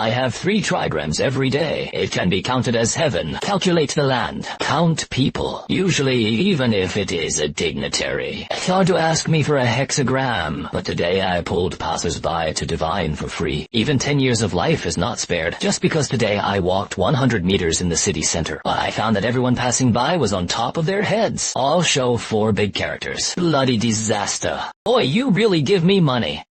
I have 3 trigrams every day. It can be counted as heaven. Calculate the land. Count people. Usually, even if it is a dignitary. It's hard to ask me for a hexagram, but today I pulled passers-by to divine for free. Even 10 years of life is not spared. Just because today I walked 100 meters in the city center, I found that everyone passing by was on top of their heads. I'll show 4 big characters. Bloody disaster. Boy, you really give me money.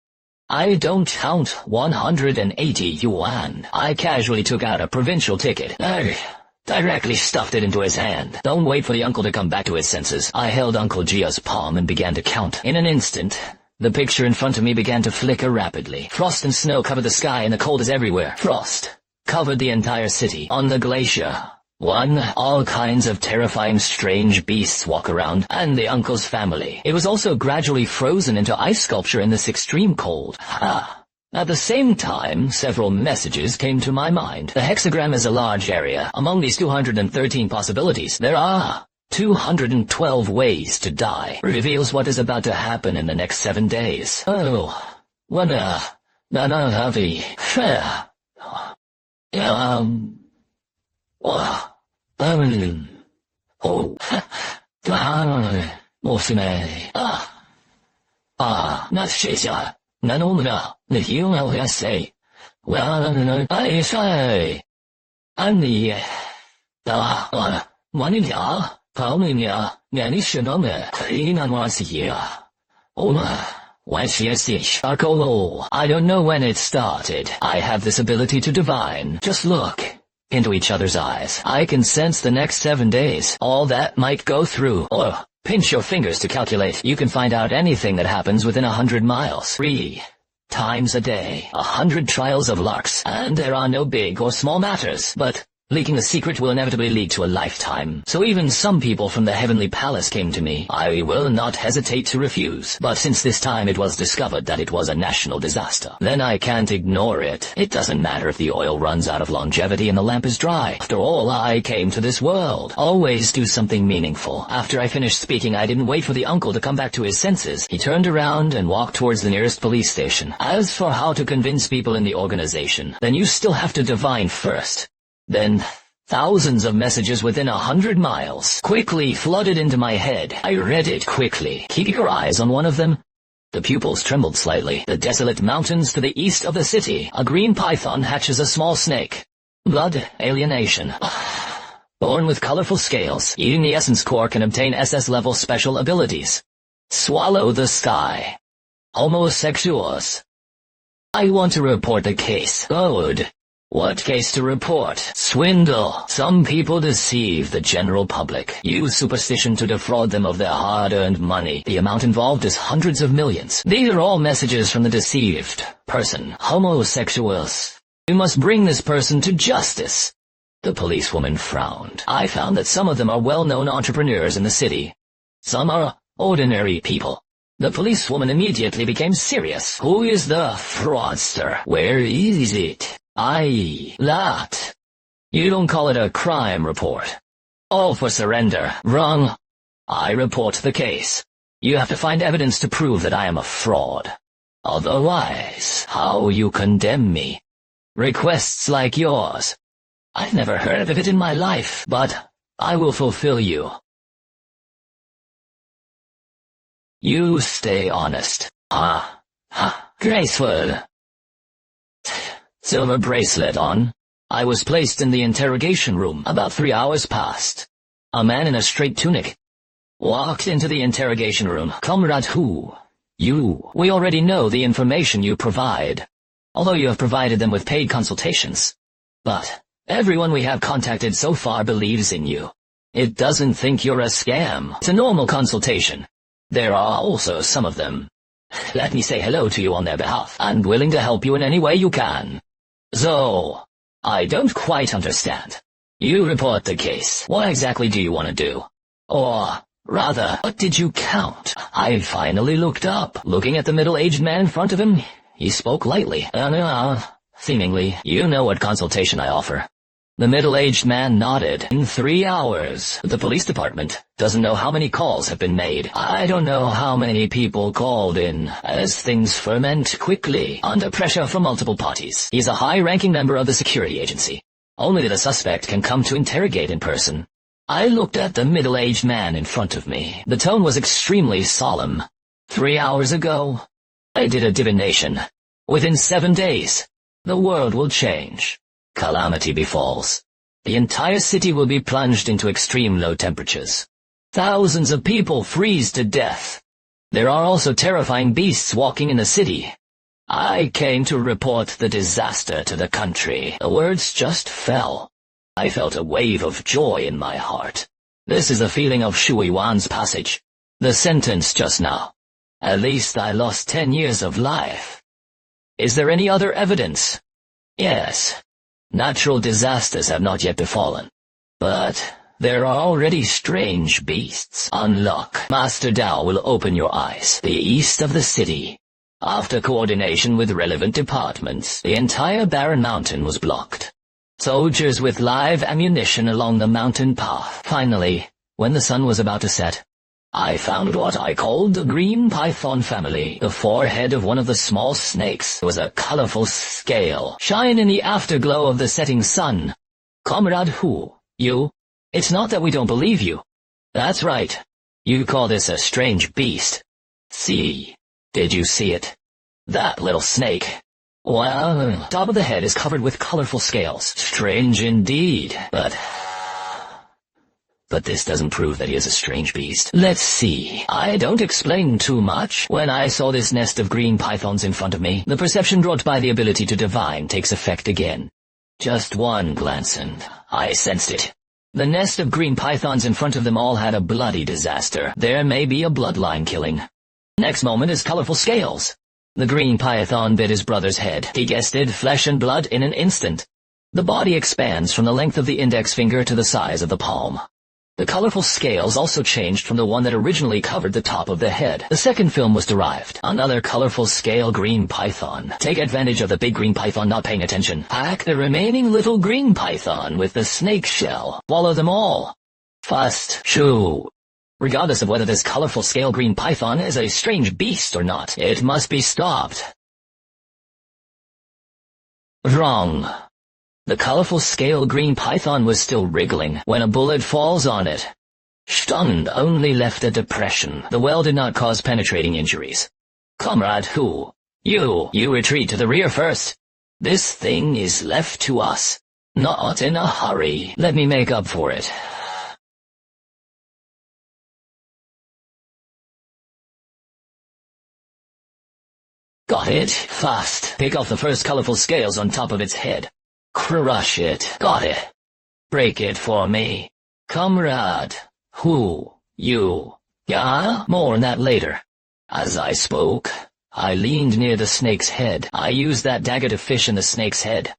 I don't count 180 yuan. I casually took out a provincial ticket. I directly stuffed it into his hand. Don't wait for the uncle to come back to his senses. I held Uncle Gia's palm and began to count. In an instant, the picture in front of me began to flicker rapidly. Frost and snow covered the sky and the cold is everywhere. Frost covered the entire city. On the glacier, all kinds of terrifying strange beasts walk around, and the uncle's family. It was also gradually frozen into ice sculpture in this extreme cold. At the same time, several messages came to my mind. The hexagram is a large area. Among these 213 possibilities, there are 212 ways to die. Reveals what is about to happen in the next 7 days. Oh, what a heavy. Not shit. Nanomna, the human will say. Well, I say. And the, Manhwa, Palmia, Nanishanome, Clean was here. I don't know when it started. I have this ability to divine. Just look into each other's eyes. I can sense the next 7 days. All that might go through. Or pinch your fingers to calculate. You can find out anything that happens within 100 miles. 3 times a day. 100 trials of larks. And there are no big or small matters. But leaking a secret will inevitably lead to a lifetime. So even some people from the Heavenly Palace came to me. I will not hesitate to refuse. But since this time it was discovered that it was a national disaster, then I can't ignore it. It doesn't matter if the oil runs out of longevity and the lamp is dry. After all, I came to this world. Always do something meaningful. After I finished speaking, I didn't wait for the uncle to come back to his senses. He turned around and walked towards the nearest police station. As for how to convince people in the organization, then you still have to divine first. Then, thousands of messages within 100 miles quickly flooded into my head. I read it quickly. Keep your eyes on one of them. The pupils trembled slightly. The desolate mountains to the east of the city. A green python hatches a small snake. Blood alienation. Born with colorful scales, eating the essence core can obtain SS-level special abilities. Swallow the sky. Homosexuals. I want to report the case. Good. What case to report? Swindle. Some people deceive the general public. Use superstition to defraud them of their hard-earned money. The amount involved is hundreds of millions. These are all messages from the deceived person. Homosexuals. You must bring this person to justice. The policewoman frowned. I found that some of them are well-known entrepreneurs in the city. Some are ordinary people. The policewoman immediately became serious. Who is the fraudster? Where is it? That. You don't call it a crime report. All for surrender. Wrong. I report the case. You have to find evidence to prove that I am a fraud. Otherwise, how you condemn me? Requests like yours. I've never heard of it in my life, but I will fulfill you. You stay honest. Graceful. Silver bracelet on. I was placed in the interrogation room. About 3 hours passed. A man in a straight tunic walked into the interrogation room. Comrade Hu, we already know the information you provide, although you have provided them with paid consultations. But everyone we have contacted so far believes in you. It doesn't think you're a scam. It's a normal consultation. There are also some of them. Let me say hello to you on their behalf, and willing to help you in any way you can. So, I don't quite understand. You report the case. What exactly do you want to do? Or, rather, what did you count? I finally looked up. Looking at the middle-aged man in front of him, he spoke lightly. Seemingly, you know what consultation I offer. The middle-aged man nodded. In 3 hours. The police department doesn't know how many calls have been made. I don't know how many people called in, as things ferment quickly under pressure from multiple parties. He's a high-ranking member of the security agency. Only the suspect can come to interrogate in person. I looked at the middle-aged man in front of me. The tone was extremely solemn. 3 hours ago, I did a divination. Within 7 days, the world will change. Calamity befalls. The entire city will be plunged into extreme low temperatures. Thousands of people freeze to death. There are also terrifying beasts walking in the city. I came to report the disaster to the country. The words just fell. I felt a wave of joy in my heart. This is the feeling of Shui Yuan's passage. The sentence just now. At least I lost 10 years of life. Is there any other evidence? Yes. Natural disasters have not yet befallen. But there are already strange beasts. Unlock. Master Dao will open your eyes. The east of the city. After coordination with relevant departments, the entire barren mountain was blocked. Soldiers with live ammunition along the mountain path. Finally, when the sun was about to set, I found what I called the green python family. The forehead of one of the small snakes was a colorful scale, shine in the afterglow of the setting sun. Comrade Hu, you? It's not that we don't believe you. That's right. You call this a strange beast. See. Did you see it? That little snake. Well, top of the head is covered with colorful scales. Strange indeed, But this doesn't prove that he is a strange beast. Let's see. I don't explain too much. When I saw this nest of green pythons in front of me, the perception brought by the ability to divine takes effect again. Just one glance and I sensed it. The nest of green pythons in front of them all had a bloody disaster. There may be a bloodline killing. Next moment is colorful scales. The green python bit his brother's head. He guessed it, flesh and blood in an instant. The body expands from the length of the index finger to the size of the palm. The colorful scales also changed from the one that originally covered the top of the head. The second film was derived. Another colorful scale green python. Take advantage of the big green python not paying attention. Pack the remaining little green python with the snake shell. Swallow them all. Fast. Shoo. Regardless of whether this colorful scale green python is a strange beast or not, it must be stopped. Wrong. The colorful scale green python was still wriggling when a bullet falls on it. Stunned, only left a depression. The well did not cause penetrating injuries. Comrade Hu, you retreat to the rear first. This thing is left to us. Not in a hurry. Let me make up for it. Got it. Fast. Pick off the first colorful scales on top of its head. Crush it. Got it. Break it for me. Comrade. Who? You. Yeah? More on that later. As I spoke, I leaned near the snake's head. I used that dagger to fish in the snake's head.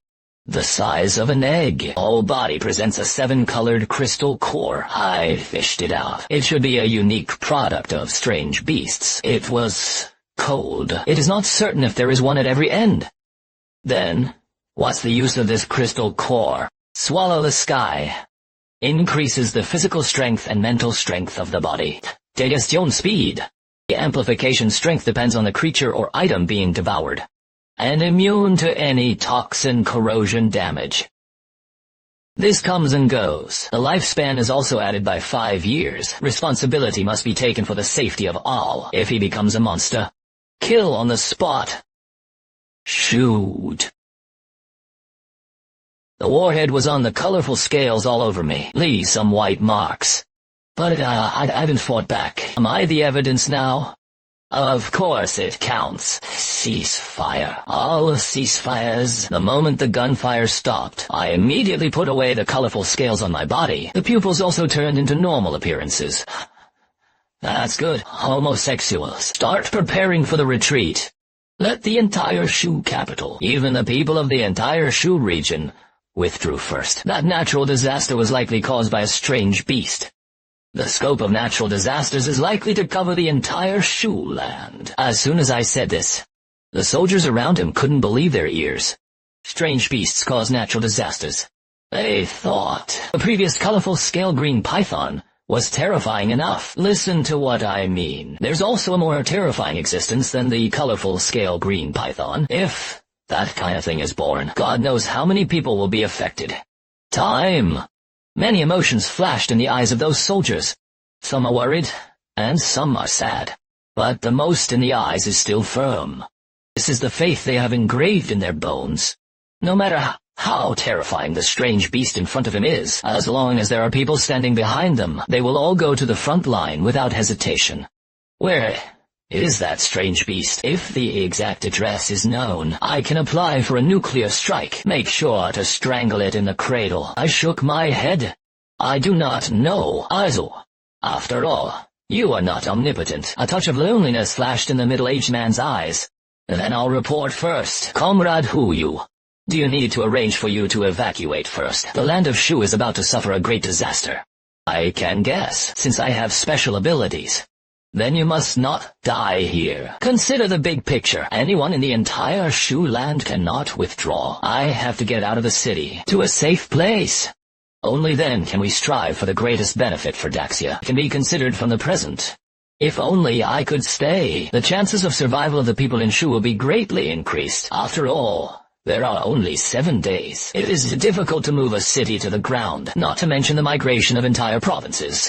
The size of an egg. Whole body presents a 7-colored crystal core. I fished it out. It should be a unique product of strange beasts. It was cold. It is not certain if there is one at every end. Then, what's the use of this crystal core? Swallow the sky. Increases the physical strength and mental strength of the body. Digestion speed. The amplification strength depends on the creature or item being devoured. And immune to any toxin corrosion damage. This comes and goes. The lifespan is also added by 5 years. Responsibility must be taken for the safety of all. If he becomes a monster, kill on the spot. Shoot. The warhead was on the colorful scales all over me. Leave some white marks. But I haven't fought back. Am I the evidence now? Of course it counts. Ceasefire. All ceasefires. The moment the gunfire stopped, I immediately put away the colorful scales on my body. The pupils also turned into normal appearances. That's good. Homosexuals, start preparing for the retreat. Let the entire Shu capital, even the people of the entire Shu region, withdrew first. That natural disaster was likely caused by a strange beast. The scope of natural disasters is likely to cover the entire Shu land. As soon as I said this, the soldiers around him couldn't believe their ears. Strange beasts cause natural disasters. They thought the previous colorful scale green python was terrifying enough. Listen to what I mean. There's also a more terrifying existence than the colorful scale green python. If that kind of thing is born, God knows how many people will be affected. Time. Many emotions flashed in the eyes of those soldiers. Some are worried, and some are sad. But the most in the eyes is still firm. This is the faith they have engraved in their bones. No matter how terrifying the strange beast in front of him is, as long as there are people standing behind them, they will all go to the front line without hesitation. Where is that strange beast? If the exact address is known, I can apply for a nuclear strike. Make sure to strangle it in the cradle. I shook my head. I do not know, Aizu. After all, you are not omnipotent. A touch of loneliness flashed in the middle-aged man's eyes. Then I'll report first. Comrade Huyu. Do you need to arrange for you to evacuate first? The land of Shu is about to suffer a great disaster. I can guess, since I have special abilities. Then you must not die here. Consider the big picture. Anyone in the entire Shu land cannot withdraw. I have to get out of the city, to a safe place. Only then can we strive for the greatest benefit for Daxia. It can be considered from the present. If only I could stay, the chances of survival of the people in Shu will be greatly increased. After all, there are only 7 days. It is difficult to move a city to the ground, not to mention the migration of entire provinces.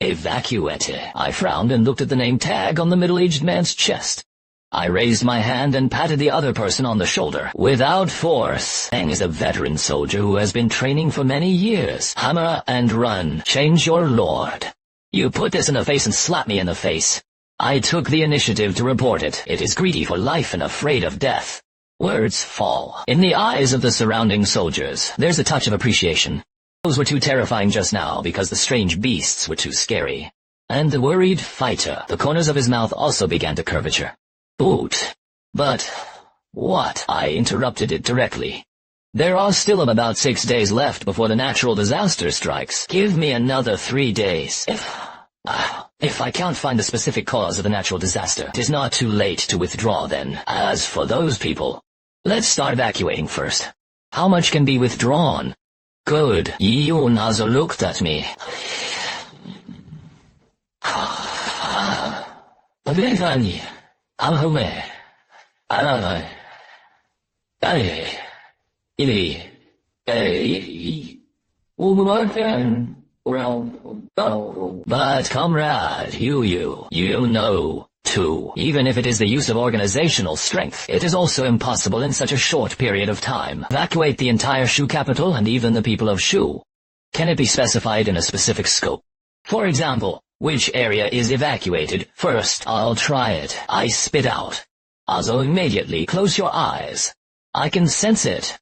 Evacuate. I frowned and looked at the name tag on the middle-aged man's chest. I raised my hand and patted the other person on the shoulder. Without force. Feng is a veteran soldier who has been training for many years. Hammer and run. Change your lord. You put this in the face and slap me in the face. I took the initiative to report it. It is greedy for life and afraid of death. Words fall. In the eyes of the surrounding soldiers, there's a touch of appreciation. Those were too terrifying just now because the strange beasts were too scary. And the worried fighter, the corners of his mouth also began to curvature. Boot. But what? I interrupted it directly. There are still about 6 days left before the natural disaster strikes. Give me another 3 days. If I can't find the specific cause of the natural disaster, it is not too late to withdraw then. As for those people, let's start evacuating first. How much can be withdrawn? Good. Ionazo looked at me. But comrade, you know, too. Even if it is the use of organizational strength, it is also impossible in such a short period of time. Evacuate the entire Shu capital and even the people of Shu. Can it be specified in a specific scope? For example, which area is evacuated? First, I'll try it. I spit out. Also immediately close your eyes. I can sense it.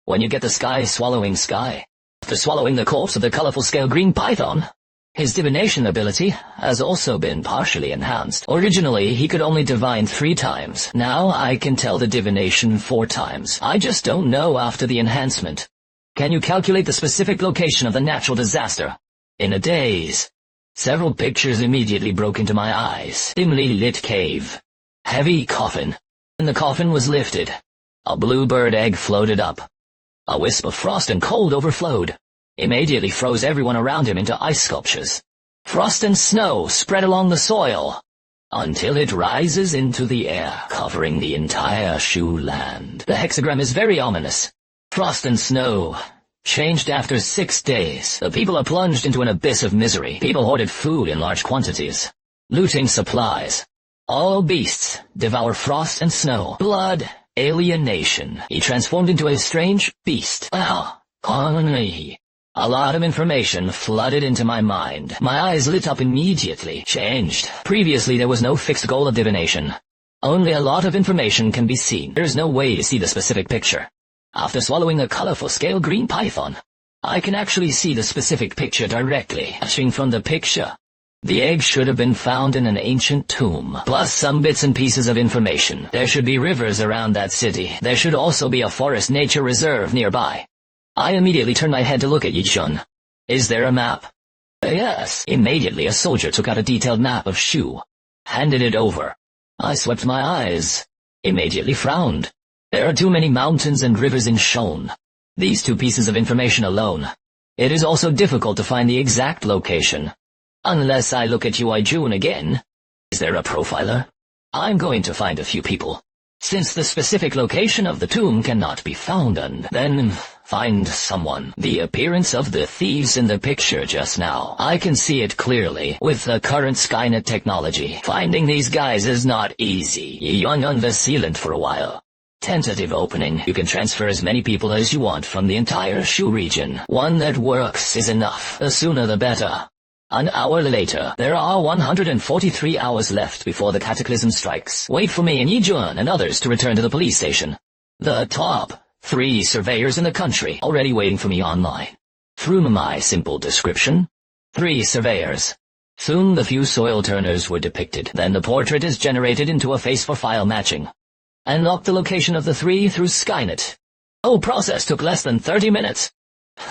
When you get the sky swallowing sky. After swallowing the corpse of the colorful scale green python, his divination ability has also been partially enhanced. Originally, he could only divine 3 times. Now I can tell the divination 4 times. I just don't know after the enhancement. Can you calculate the specific location of the natural disaster? In a daze. Several pictures immediately broke into my eyes. Dimly lit cave. Heavy coffin. And the coffin was lifted. A bluebird egg floated up. A wisp of frost and cold overflowed. Immediately froze everyone around him into ice sculptures. Frost and snow spread along the soil, until it rises into the air, covering the entire Shu land. The hexagram is very ominous. Frost and snow changed after 6 days. The people are plunged into an abyss of misery. People hoarded food in large quantities, looting supplies. All beasts devour frost and snow. Blood, alienation. He transformed into a strange beast. A lot of information flooded into my mind. My eyes lit up immediately. Changed. Previously there was no fixed goal of divination. Only a lot of information can be seen. There is no way to see the specific picture. After swallowing the colorful scale green python, I can actually see the specific picture directly. Judging from the picture, the egg should have been found in an ancient tomb, plus some bits and pieces of information. There should be rivers around that city. There should also be a forest nature reserve nearby. I immediately turned my head to look at Yichun. Is there a map? Yes. Immediately a soldier took out a detailed map of Shu, handed it over. I swept my eyes, immediately frowned. There are too many mountains and rivers in Shon. These two pieces of information alone. It is also difficult to find the exact location. Unless I look at Ui Jun again. Is there a profiler? I'm going to find a few people. Since the specific location of the tomb cannot be found, and then find someone. The appearance of the thieves in the picture just now. I can see it clearly. With the current Skynet technology, finding these guys is not easy. Young on the sealant for a while. Tentative opening. You can transfer as many people as you want from the entire Shu region. One that works is enough. The sooner the better. An hour later, there are 143 hours left before the cataclysm strikes. Wait for me and Yijun and others to return to the police station. The top 3 surveyors in the country already waiting for me online. Through my simple description, 3 surveyors. Soon the few soil turners were depicted. Then the portrait is generated into a face for file matching. Unlock the location of the 3 through Skynet. Whole process took less than 30 minutes.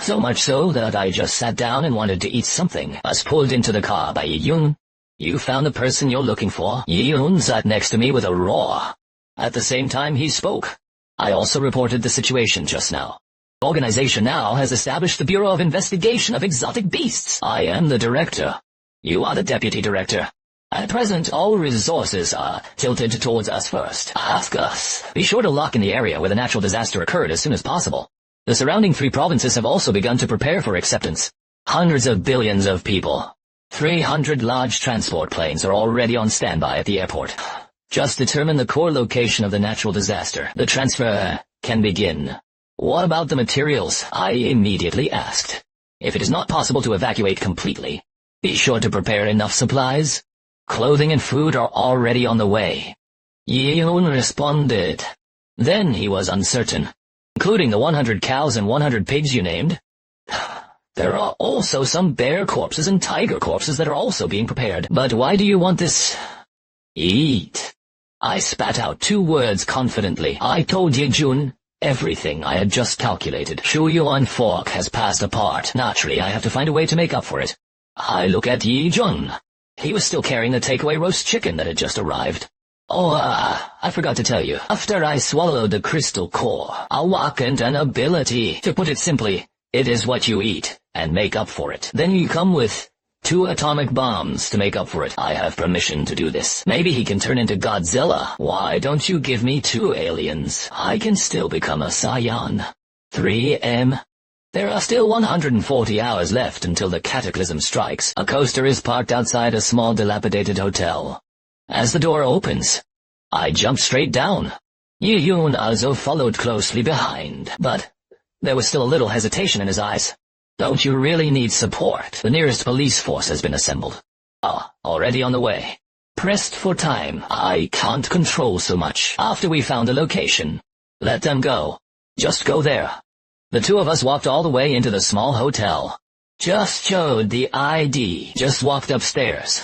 So much so that I just sat down and wanted to eat something. I was pulled into the car by Yi-Yun. You found the person you're looking for. Yi-Yun sat next to me with a roar. At the same time he spoke. I also reported the situation just now. The organization now has established the Bureau of Investigation of Exotic Beasts. I am the director. You are the deputy director. At present, all resources are tilted towards us first. Ask us. Be sure to lock in the area where the natural disaster occurred as soon as possible. The surrounding 3 provinces have also begun to prepare for acceptance. Hundreds of billions of people. 300 large transport planes are already on standby at the airport. Just determine the core location of the natural disaster. The transfer can begin. What about the materials? I immediately asked. If it is not possible to evacuate completely, be sure to prepare enough supplies. Clothing and food are already on the way. Yi-Yun responded. Then he was uncertain. Including the 100 cows and 100 pigs you named. There are also some bear corpses and tiger corpses that are also being prepared. But why do you want this? Eat. I spat out 2 words confidently. I told Ye-Jun everything I had just calculated. Shu Yuan Fork has passed apart. Naturally, I have to find a way to make up for it. I look at Yi-Jun. He was still carrying the takeaway roast chicken that had just arrived. Oh, I forgot to tell you. After I swallowed the crystal core, I awakened an ability. To put it simply, it is what you eat, and make up for it. Then you come with 2 atomic bombs to make up for it. I have permission to do this. Maybe he can turn into Godzilla. Why don't you give me 2 aliens? I can still become a Saiyan. 3M. There are still 140 hours left until the cataclysm strikes. A coaster is parked outside a small dilapidated hotel. As the door opens, I jumped straight down. Yi-Yun also followed closely behind, but there was still a little hesitation in his eyes. Don't you really need support? The nearest police force has been assembled. Already on the way. Pressed for time. I can't control so much. After we found a location, let them go. Just go there. The 2 of us walked all the way into the small hotel. Just showed the ID. Just walked upstairs.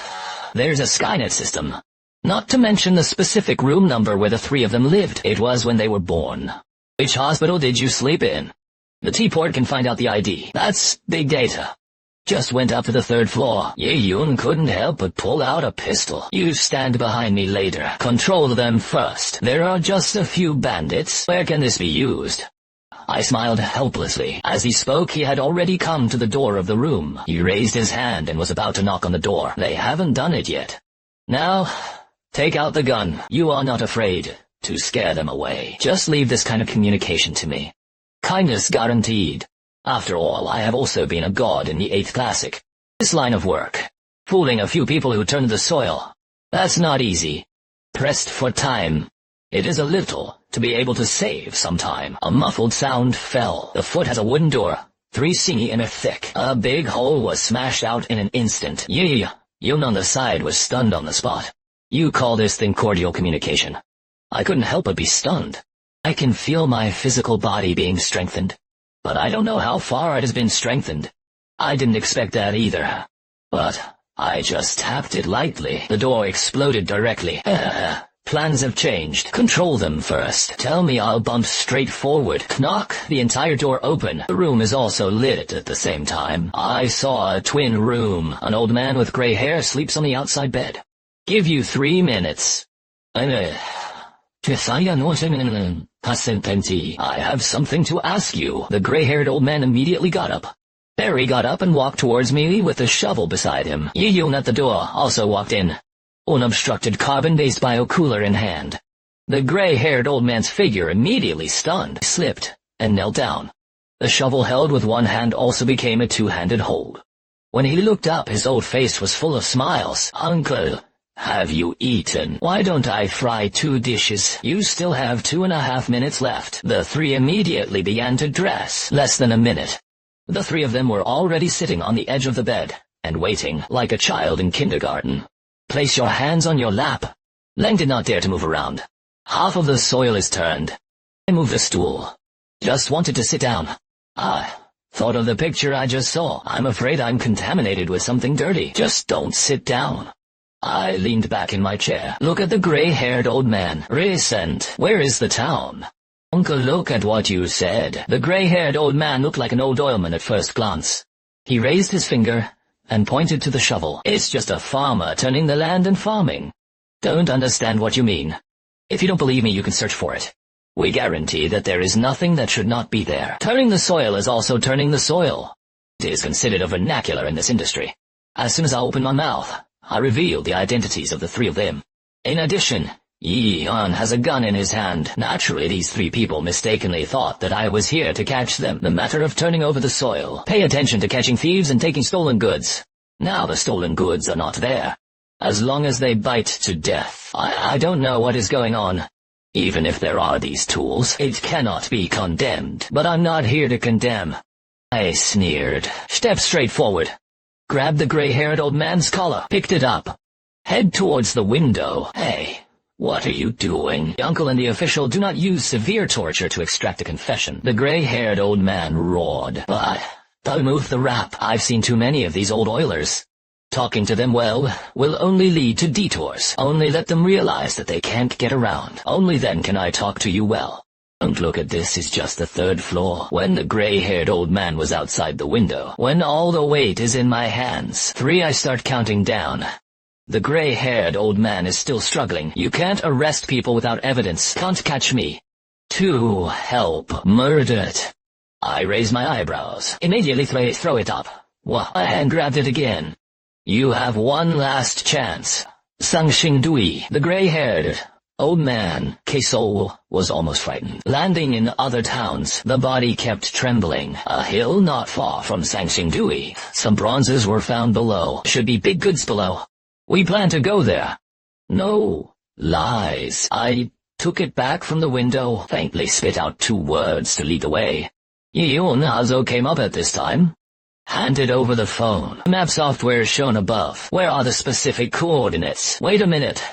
There's a Skynet system. Not to mention the specific room number where the 3 of them lived. It was when they were born. Which hospital did you sleep in? The T-port can find out the ID. That's big data. Just went up to the 3rd floor. Ye-Yun couldn't help but pull out a pistol. You stand behind me later. Control them first. There are just a few bandits. Where can this be used? I smiled helplessly. As he spoke, he had already come to the door of the room. He raised his hand and was about to knock on the door. They haven't done it yet. Now, take out the gun. You are not afraid to scare them away. Just leave this kind of communication to me. Kindness guaranteed. After all, I have also been a god in the 8th Classic. This line of work, fooling a few people who turned the soil, that's not easy. Pressed for time. It is a little to be able to save some time. A muffled sound fell. The foot has a wooden door, 3 cm thick. A big hole was smashed out in an instant. Yun on the side was stunned on the spot. You call this thing cordial communication. I couldn't help but be stunned. I can feel my physical body being strengthened, but I don't know how far it has been strengthened. I didn't expect that either. But I just tapped it lightly. The door exploded directly. Plans have changed. Control them first. Tell me I'll bump straight forward. Knock the entire door open. The room is also lit at the same time. I saw a twin room. An old man with gray hair sleeps on the outside bed. Give you 3 minutes. I have something to ask you. The gray-haired old man immediately got up. Barry got up and walked towards me with a shovel beside him. Yi-Yun at the door also walked in, unobstructed carbon-based biocooler in hand. The gray-haired old man's figure immediately stunned, slipped, and knelt down. The shovel held with one hand also became a two-handed hold. When he looked up, his old face was full of smiles. Uncle, have you eaten? Why don't I fry 2 dishes? You still have 2.5 minutes left. The 3 immediately began to dress. Less than a minute. The 3 of them were already sitting on the edge of the bed, and waiting, like a child in kindergarten. Place your hands on your lap. Leng did not dare to move around. Half of the soil is turned. I moved a stool. Just wanted to sit down. Thought of the picture I just saw. I'm afraid I'm contaminated with something dirty. Just don't sit down. I leaned back in my chair. Look at the gray-haired old man. Recent. Where is the town? Uncle, look at what you said. The gray-haired old man looked like an old oilman at first glance. He raised his finger and pointed to the shovel. It's just a farmer turning the land and farming. Don't understand what you mean. If you don't believe me, you can search for it. We guarantee that there is nothing that should not be there. Turning the soil is also turning the soil. It is considered a vernacular in this industry. As soon as I opened my mouth, I revealed the identities of the 3 of them. In addition, Yi-Yun has a gun in his hand. Naturally, these 3 people mistakenly thought that I was here to catch them. The matter of turning over the soil. Pay attention to catching thieves and taking stolen goods. Now the stolen goods are not there. As long as they bite to death, I don't know what is going on. Even if there are these tools, it cannot be condemned. But I'm not here to condemn. I sneered. Step straight forward. Grabbed the gray-haired old man's collar, picked it up. Head towards the window. Hey, what are you doing? The uncle and the official do not use severe torture to extract a confession. The gray-haired old man roared. But don't move the wrap. I've seen too many of these old oilers. Talking to them, well, will only lead to detours. Only let them realize that they can't get around. Only then can I talk to you well. Don't look at this, it's just the 3rd floor. When the gray-haired old man was outside the window, when all the weight is in my hands, 3 I start counting down. The gray-haired old man is still struggling. You can't arrest people without evidence. Can't catch me. 2 help. Murdered. I raise my eyebrows. Immediately throw it up. And grabbed it again. You have one last chance. Sang Xingdui, the gray-haired old man, K-Soul, was almost frightened. Landing in other towns, the body kept trembling. A hill not far from Sang Xingdui. Some bronzes were found below. Should be big goods below. We plan to go there. No. Lies. I took it back from the window, faintly spit out 2 words to lead the way. Yi-Yun also came up at this time. Handed over the phone. Map software is shown above. Where are the specific coordinates? Wait a minute.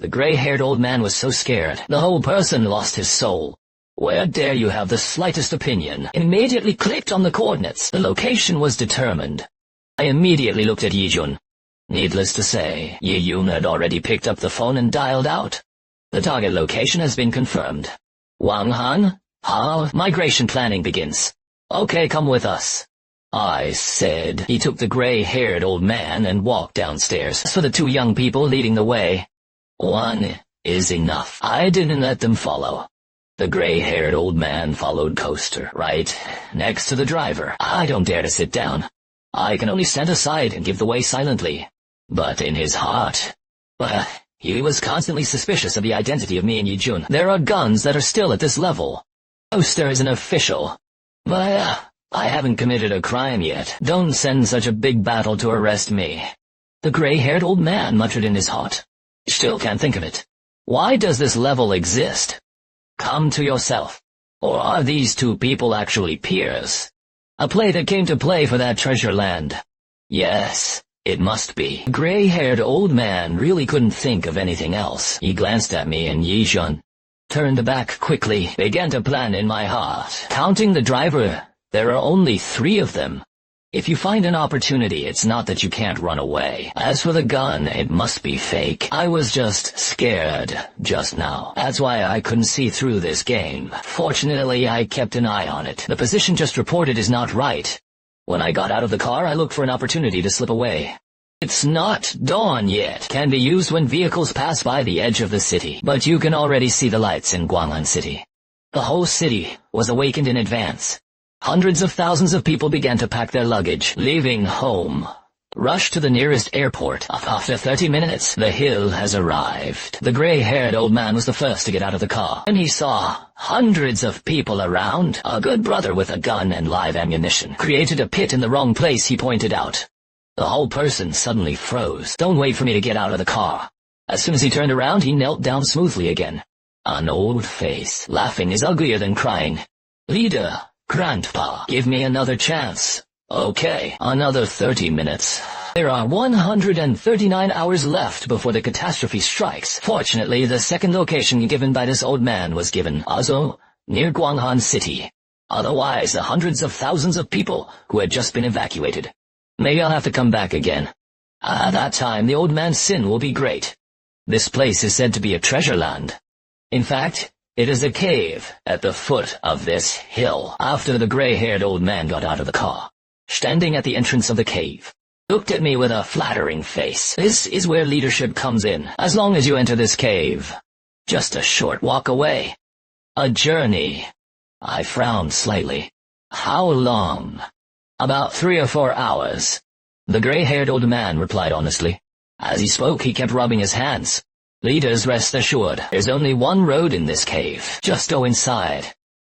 The gray-haired old man was so scared, the whole person lost his soul. Where dare you have the slightest opinion? Immediately clicked on the coordinates. The location was determined. I immediately looked at Yi-Jun. Needless to say, Yi-Yun had already picked up the phone and dialed out. The target location has been confirmed. Wang Han? Migration planning begins. Okay, come with us. I said. He took the gray-haired old man and walked downstairs, for the 2 young people leading the way. 1 is enough. I didn't let them follow. The gray-haired old man followed Coaster, right next to the driver. I don't dare to sit down. I can only stand aside and give the way silently. But in his heart, he was constantly suspicious of the identity of me and Yi-Jun. There are guns that are still at this level. Coaster is an official. I haven't committed a crime yet. Don't send such a big battle to arrest me. The gray-haired old man muttered in his heart. Still can't think of it. Why does this level exist? Come to yourself. Or are these 2 people actually peers? A play that came to play for that treasure land. Yes, it must be. The gray-haired old man really couldn't think of anything else. He glanced at me and Yi-Jun turned back quickly, began to plan in my heart. Counting the driver, there are only 3 of them. If you find an opportunity, it's not that you can't run away. As for the gun, it must be fake. I was just scared just now. That's why I couldn't see through this game. Fortunately, I kept an eye on it. The position just reported is not right. When I got out of the car, I looked for an opportunity to slip away. It's not dawn yet. Can be used when vehicles pass by the edge of the city, but you can already see the lights in Guang'an City. The whole city was awakened in advance. Hundreds of thousands of people began to pack their luggage, leaving home. Rush to the nearest airport. After 30 minutes, the hill has arrived. The gray-haired old man was the first to get out of the car, and he saw hundreds of people around. A good brother with a gun and live ammunition created a pit in the wrong place, he pointed out. The whole person suddenly froze. Don't wait for me to get out of the car. As soon as he turned around, he knelt down smoothly again. An old face. Laughing is uglier than crying. Leader, Grandpa, give me another chance. Okay, another 30 minutes. There are 139 hours left before the catastrophe strikes. Fortunately, the second location given by this old man was given, Azo, near Guang'an City. Otherwise, the hundreds of thousands of people who had just been evacuated. Maybe I'll have to come back again. At that time, the old man's sin will be great. This place is said to be a treasure land. In fact, it is a cave at the foot of this hill. After the gray-haired old man got out of the car, standing at the entrance of the cave, looked at me with a flattering face. This is where leadership comes in, as long as you enter this cave. Just a short walk away. A journey. I frowned slightly. How long? About 3 or 4 hours. The gray-haired old man replied honestly. As he spoke, he kept rubbing his hands. Leaders, rest assured, there's only one road in this cave. Just go inside.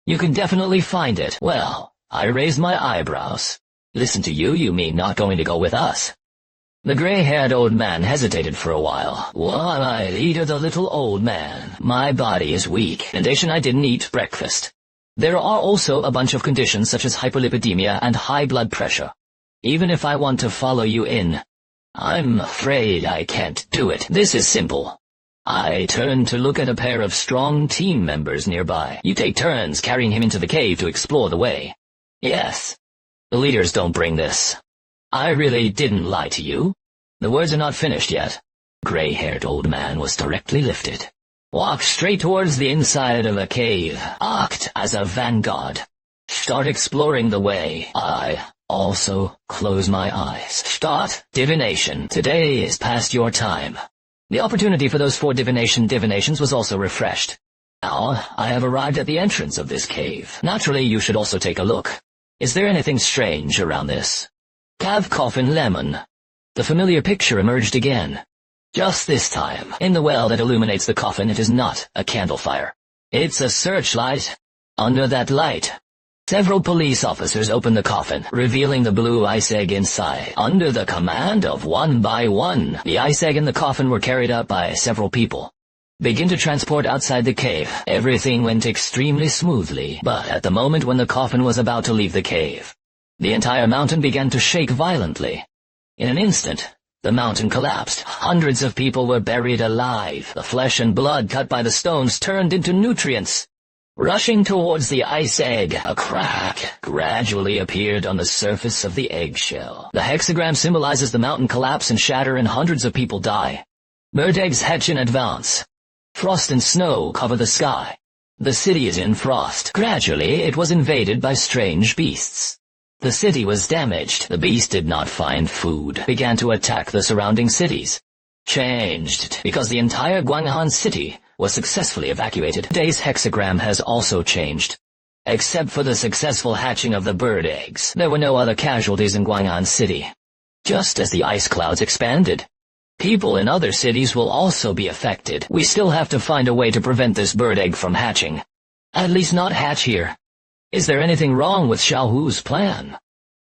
You can definitely find it. Well, I raised my eyebrows. Listen to you, you mean not going to go with us? The gray-haired old man hesitated for a while. Why, leader, the little old man. My body is weak. In addition, I didn't eat breakfast. There are also a bunch of conditions such as hyperlipidemia and high blood pressure. Even if I want to follow you in, I'm afraid I can't do it. This is simple. I turned to look at a pair of strong team members nearby. You take turns carrying him into the cave to explore the way. Yes. The leaders don't bring this. I really didn't lie to you. The words are not finished yet. Gray-haired old man was directly lifted. Walk straight towards the inside of a cave. Act as a vanguard. Start exploring the way. I also close my eyes. Start divination. Today is past your time. The opportunity for those 4 divinations was also refreshed. Now, I have arrived at the entrance of this cave. Naturally, you should also take a look. Is there anything strange around this? Cav coffin lemon. The familiar picture emerged again. Just this time, in the well that illuminates the coffin, it is not a candle fire. It's a searchlight. Under that light, several police officers opened the coffin, revealing the blue ice egg inside. Under the command of one by one, the ice egg and the coffin were carried out by several people. Begin to transport outside the cave. Everything went extremely smoothly, but at the moment when the coffin was about to leave the cave, the entire mountain began to shake violently. In an instant, the mountain collapsed. Hundreds of people were buried alive. The flesh and blood cut by the stones turned into nutrients. Rushing towards the ice egg, a crack gradually appeared on the surface of the eggshell. The hexagram symbolizes the mountain collapse and shatter, and hundreds of people die. Bird eggs hatch in advance. Frost and snow cover the sky. The city is in frost. Gradually, it was invaded by strange beasts. The city was damaged. The beast did not find food, began to attack the surrounding cities. Changed, because the entire Guang'an City was successfully evacuated. Today's hexagram has also changed. Except for the successful hatching of the bird eggs, there were no other casualties in Guang'an City. Just as the ice clouds expanded, people in other cities will also be affected. We still have to find a way to prevent this bird egg from hatching. At least not hatch here. Is there anything wrong with Xiaohu's plan?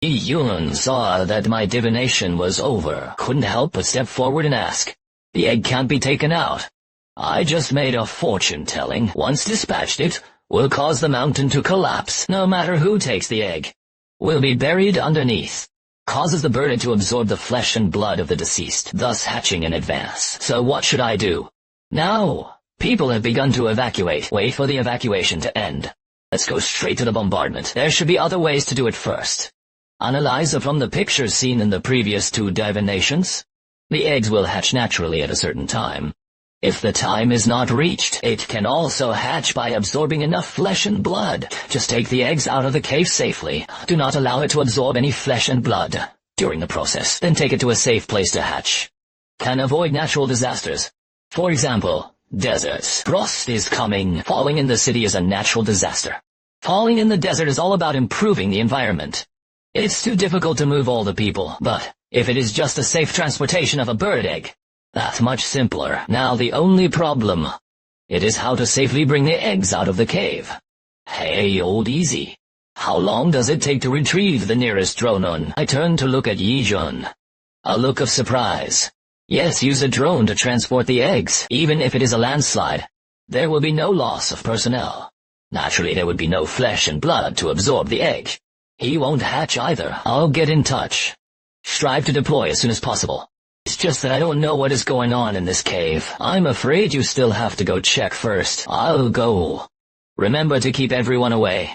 Yi Yun saw that my divination was over, couldn't help but step forward and ask. The egg can't be taken out. I just made a fortune-telling. Once dispatched, it will cause the mountain to collapse, no matter who takes the egg. Will be buried underneath. Causes the bird to absorb the flesh and blood of the deceased, thus hatching in advance. So what should I do? Now, people have begun to evacuate. Wait for the evacuation to end. Let's go straight to the bombardment. There should be other ways to do it first. Analyze from the pictures seen in the previous 2 divinations. The eggs will hatch naturally at a certain time. If the time is not reached, it can also hatch by absorbing enough flesh and blood. Just take the eggs out of the cave safely. Do not allow it to absorb any flesh and blood. during the process, then take it to a safe place to hatch. Can avoid natural disasters. For example, deserts. Frost is coming. Falling in the city is a natural disaster. Falling in the desert is all about improving the environment. It's too difficult to move all the people, but if it is just a safe transportation of a bird egg, that's much simpler. Now the only problem, it is how to safely bring the eggs out of the cave. Hey, old easy. How long does it take to retrieve the nearest drone? I turned to look at Yi-jun. A look of surprise. Yes, use a drone to transport the eggs, even if it is a landslide. There will be no loss of personnel. Naturally, there would be no flesh and blood to absorb the egg. He won't hatch either. I'll get in touch. Strive to deploy as soon as possible. It's just that I don't know what is going on in this cave. I'm afraid you still have to go check first. I'll go. Remember to keep everyone away.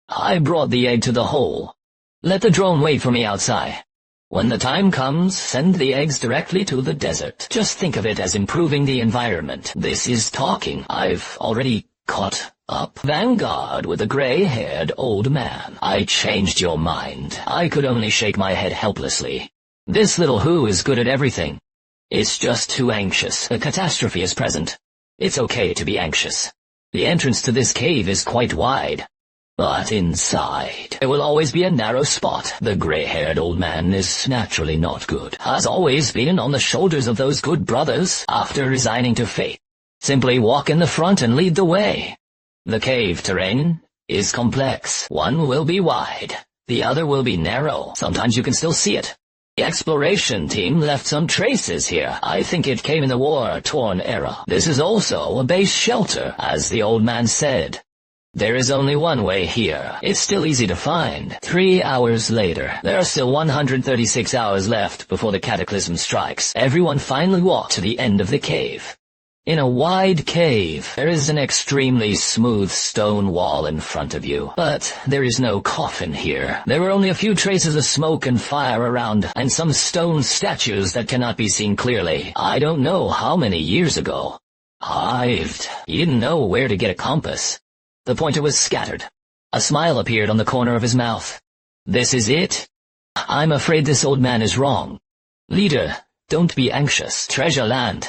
I brought the egg to the hole. Let the drone wait for me outside. When the time comes, send the eggs directly to the desert. Just think of it as improving the environment. This is talking. I've already caught up. Vanguard with a gray-haired old man. I changed your mind. I could only shake my head helplessly. This little who is good at everything. It's just too anxious. A catastrophe is present. It's okay to be anxious. The entrance to this cave is quite wide. But inside, there will always be a narrow spot. The gray-haired old man is naturally not good. Has always been on the shoulders of those good brothers after resigning to fate. Simply walk in the front and lead the way. The cave terrain is complex. One will be wide. The other will be narrow. Sometimes you can still see it. The exploration team left some traces here. I think it came in the war-torn era. This is also a base shelter, as the old man said. There is only one way here. It's still easy to find. 3 hours later, there are still 136 hours left before the cataclysm strikes. Everyone finally walked to the end of the cave. In a wide cave, there is an extremely smooth stone wall in front of you. But there is no coffin here. There were only a few traces of smoke and fire around, and some stone statues that cannot be seen clearly. I don't know how many years ago. Hived. He didn't know where to get a compass. The pointer was scattered. A smile appeared on the corner of his mouth. This is it? I'm afraid this old man is wrong. Leader, don't be anxious. Treasure land.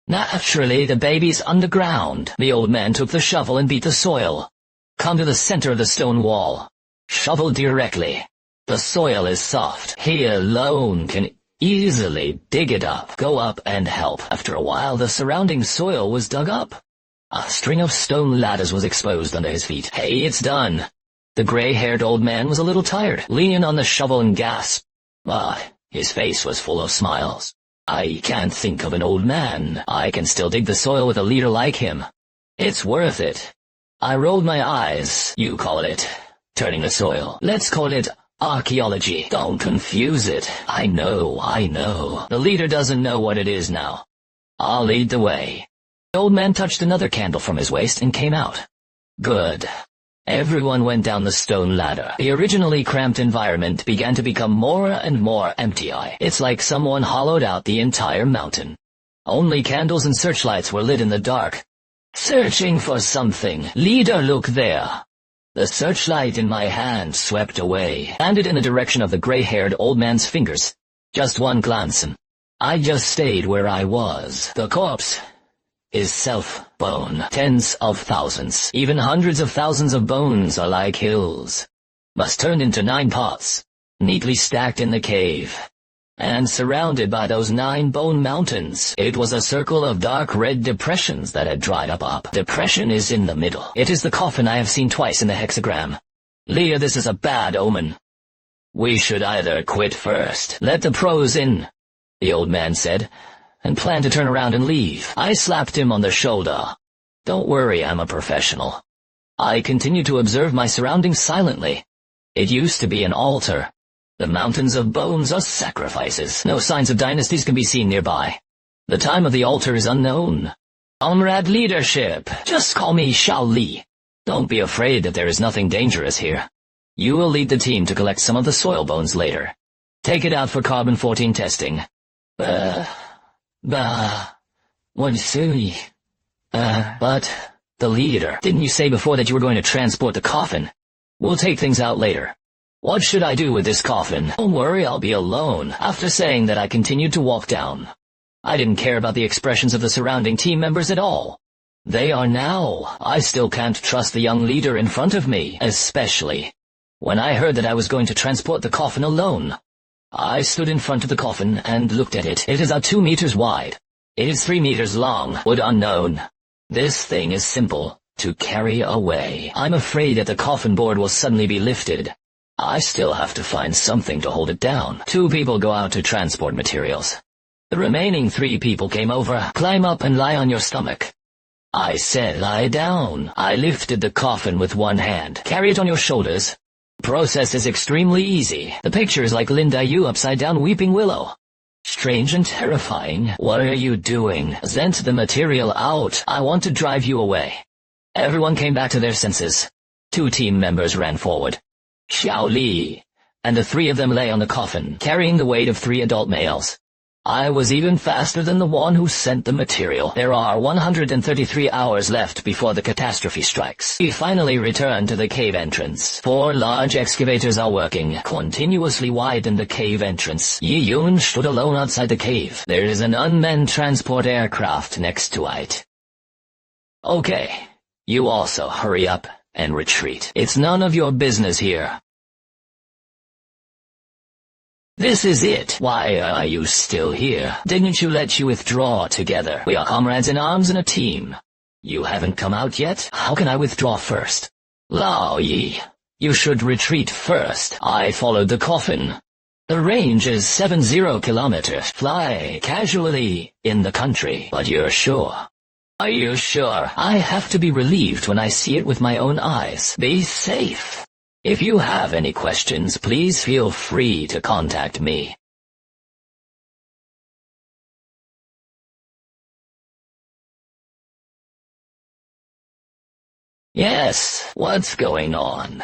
Naturally, the baby's underground. The old man took the shovel and beat the soil. Come to the center of the stone wall. Shovel directly. The soil is soft. He alone can easily dig it up. Go up and help. After a while, the surrounding soil was dug up. A string of stone ladders was exposed under his feet. Hey, it's done. The gray-haired old man was a little tired, leaning on the shovel and gasped. But his face was full of smiles. I can't think of an old man. I can still dig the soil with a leader like him. It's worth it. I rolled my eyes. You call it turning the soil. Let's call it archaeology. Don't confuse it. I know. The leader doesn't know what it is now. I'll lead the way. The old man touched another candle from his waist and came out. Good. Everyone went down the stone ladder. The originally cramped environment began to become more and more empty. It's like someone hollowed out the entire mountain. Only candles and searchlights were lit in the dark. Searching for something. Leader, look there. The searchlight in my hand swept away, handed in the direction of the gray-haired old man's fingers. Just one glance, and I just stayed where I was. The corpse is self-bone. Tens of thousands, even hundreds of thousands of bones are like hills. Must turn into 9 pots, neatly stacked in the cave. And surrounded by those 9 bone mountains, it was a circle of dark red depressions that had dried up. Depression is in the middle. It is the coffin I have seen twice in the hexagram. Leah, this is a bad omen. We should either quit first. Let the pros in, the old man said, and planned to turn around and leave. I slapped him on the shoulder. Don't worry, I'm a professional. I continued to observe my surroundings silently. It used to be an altar. The mountains of bones are sacrifices. No signs of dynasties can be seen nearby. The time of the altar is unknown. Comrade leadership, just call me Xiao Li. Don't be afraid that there is nothing dangerous here. You will lead the team to collect some of the soil bones later. Take it out for carbon-14 testing. But the leader, didn't you say before that you were going to transport the coffin? We'll take things out later. What should I do with this coffin? Don't worry, I'll be alone. After saying that, I continued to walk down. I didn't care about the expressions of the surrounding team members at all. They are now. I still can't trust the young leader in front of me, especially when I heard that I was going to transport the coffin alone. I stood in front of the coffin and looked at it. It is about 2 meters wide. It is 3 meters long. Wood unknown. This thing is simple to carry away. I'm afraid that the coffin board will suddenly be lifted. I still have to find something to hold it down. 2 people go out to transport materials. The remaining 3 people came over. Climb up and lie on your stomach. I said lie down. I lifted the coffin with one hand. Carry it on your shoulders. Process is extremely easy. The picture is like Linda Yu upside down Weeping Willow. Strange and terrifying. What are you doing? Send the material out. I want to drive you away. Everyone came back to their senses. 2 team members ran forward. Xiao Li, and the 3 of them lay on the coffin, carrying the weight of 3 adult males. I was even faster than the one who sent the material. There are 133 hours left before the catastrophe strikes. We finally returned to the cave entrance. 4 large excavators are working, continuously widen the cave entrance. Yi Yun stood alone outside the cave. There is an unmanned transport aircraft next to it. Okay, you also hurry up and retreat. It's none of your business here. This is it. Why are you still here? Didn't you let you withdraw together? We are comrades in arms and a team. You haven't come out yet? How can I withdraw first? Lao Yi, you should retreat first. I followed the coffin. The range is 70 kilometers. Fly casually in the country. But you're sure? Are you sure? I have to be relieved when I see it with my own eyes. Be safe. If you have any questions, please feel free to contact me. Yes, what's going on?